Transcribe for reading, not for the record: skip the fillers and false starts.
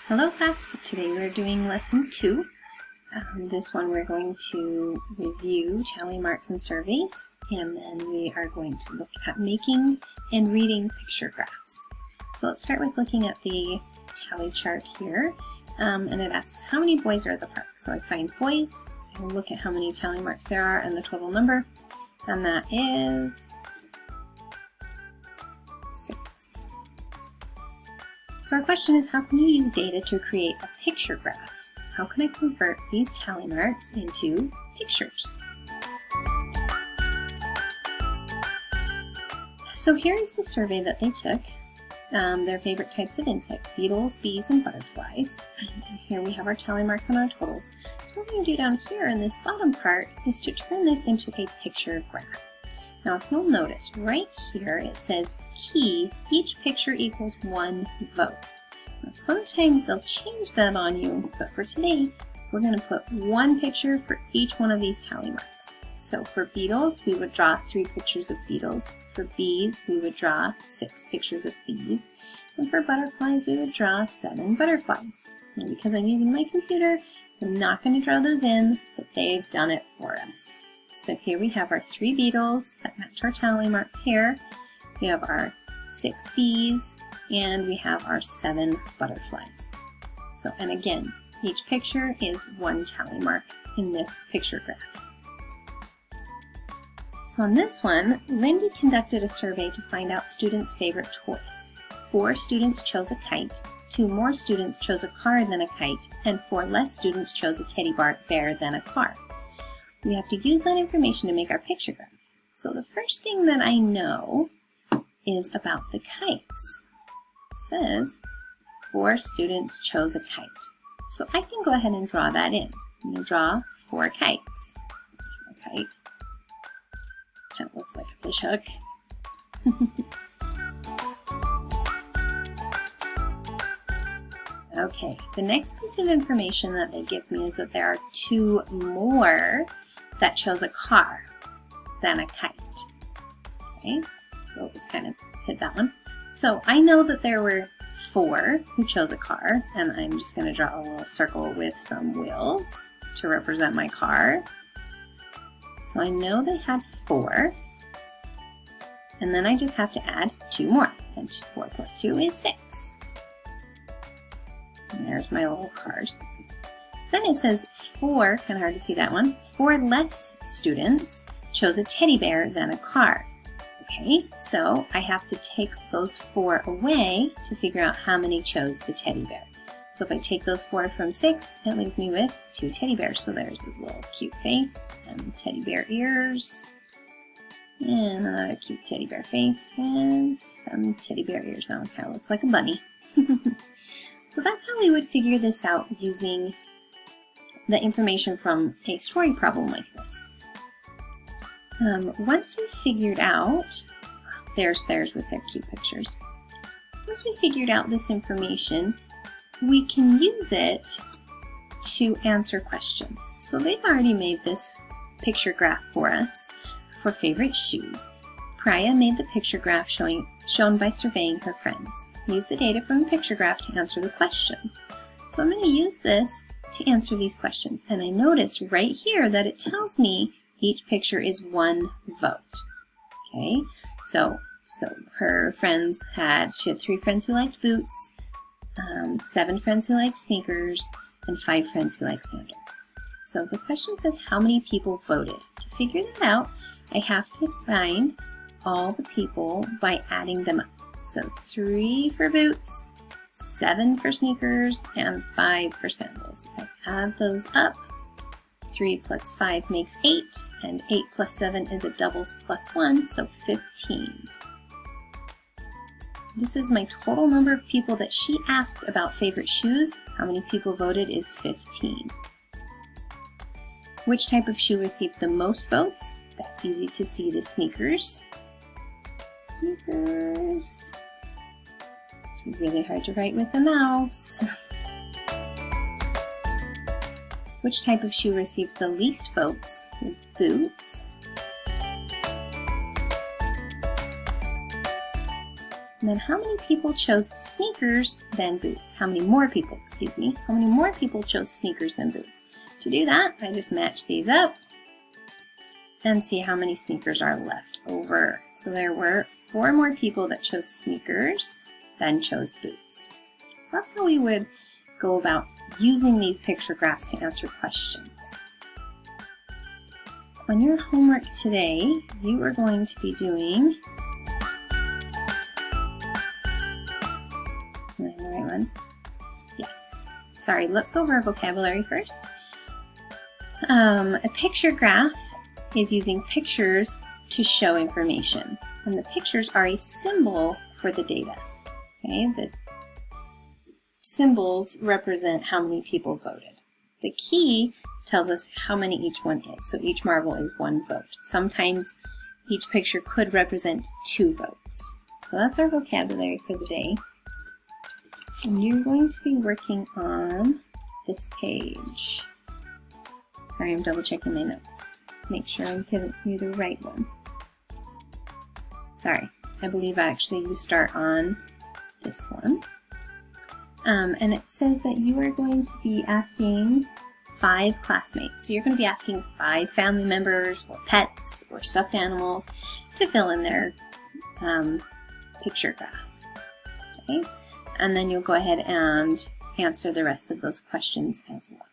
Hello class, today we're doing lesson 2. This one we're going to review tally marks and surveys, and then we are going to look at making and reading picture graphs. So let's start with looking at the tally chart here, and it asks how many boys are at the park. So I find boys, I look at how many tally marks there are and the total number, and that is 6. So our question is, how can you use data to create a picture graph? How can I convert these tally marks into pictures? So here is the survey that they took. Their favorite types of insects: beetles, bees, and butterflies. And here we have our tally marks and our totals. So what we're going to do down here in this bottom part is to turn this into a picture graph. Now if you'll notice, right here it says key, each picture equals 1 vote. Now sometimes they'll change that on you, but for today, we're going to put 1 picture for each one of these tally marks. So for beetles, we would draw 3 pictures of beetles. For bees, we would draw 6 pictures of bees. And for butterflies, we would draw 7 butterflies. And because I'm using my computer, I'm not going to draw those in, but they've done it for us. So here we have our 3 beetles that match our tally marks here. We have our 6 bees, and we have our 7 butterflies. So, and again, each picture is 1 tally mark in this picture graph. So on this one, Lindy conducted a survey to find out students' favorite toys. 4 students chose a kite, 2 more students chose a car than a kite, and 4 less students chose a teddy bear than a car. We have to use that information to make our picture graph. So the first thing that I know is about the kites. It says 4 students chose a kite. So I can go ahead and draw that in. I'm going to draw 4 kites. There's my kite. Kind of looks like a fish hook. Okay, the next piece of information that they give me is that there are 2 more that chose a car than a kite. Okay, oops, kind of hit that one. So I know that there were 4 who chose a car, and I'm just going to draw a little circle with some wheels to represent my car. So I know they had 4, and then I just have to add 2 more, and 4 plus 2 is 6. And there's my little cars. Then it says 4, kind of hard to see that one, 4 less students chose a teddy bear than a car. Okay, so I have to take those 4 away to figure out how many chose the teddy bear. So if I take those 4 from 6, it leaves me with 2 teddy bears. So there's his little cute face and teddy bear ears, and another cute teddy bear face, and some teddy bear ears. That one kind of looks like a bunny. So that's how we would figure this out using the information from a story problem like this. Once we figured out, there's theirs with their cute pictures. Once we figured out this information, we can use it to answer questions. So they've already made this picture graph for us for favorite shoes. Priya made the picture graph shown by surveying her friends. Use the data from the picture graph to answer the questions. So I'm going to use this to answer these questions. And I notice right here that it tells me each picture is 1 vote. Okay, so her friends she had 3 friends who liked boots, 7 friends who liked sneakers, and 5 friends who liked sandals. So the question says how many people voted. To figure that out, I have to find all the people by adding them up. So 3 for boots, 7 for sneakers, and 5 for sandals. If I add those up, 3 plus 5 makes 8, and 8 plus 7 is a doubles plus 1, so 15. So this is my total number of people that she asked about favorite shoes. How many people voted is 15. Which type of shoe received the most votes? That's easy to see, the sneakers. Sneakers. It's really hard to write with the mouse. Which type of shoe received the least votes is boots. And then how many people chose sneakers than boots? How many more people, excuse me, how many more people chose sneakers than boots? To do that, I just match these up and see how many sneakers are left over. So there were 4 more people that chose sneakers than chose boots. So that's how we would go about using these picture graphs to answer questions. On your homework today, you are going to be doing, am I in the right one? Yes. Sorry, let's go over our vocabulary first. A picture graph is using pictures to show information, and the pictures are a symbol for the data. Okay, the symbols represent how many people voted. The key tells us how many each one is, so each marble is 1 vote. Sometimes each picture could represent 2 votes. So that's our vocabulary for the day. And you're going to be working on this page. Sorry, I'm double checking my notes. Make sure I'm giving you the right one. Sorry, I believe actually you start on this one. And it says that you are going to be asking 5 classmates. So you're going to be asking 5 family members or pets or stuffed animals to fill in their picture graph. Okay? And then you'll go ahead and answer the rest of those questions as well.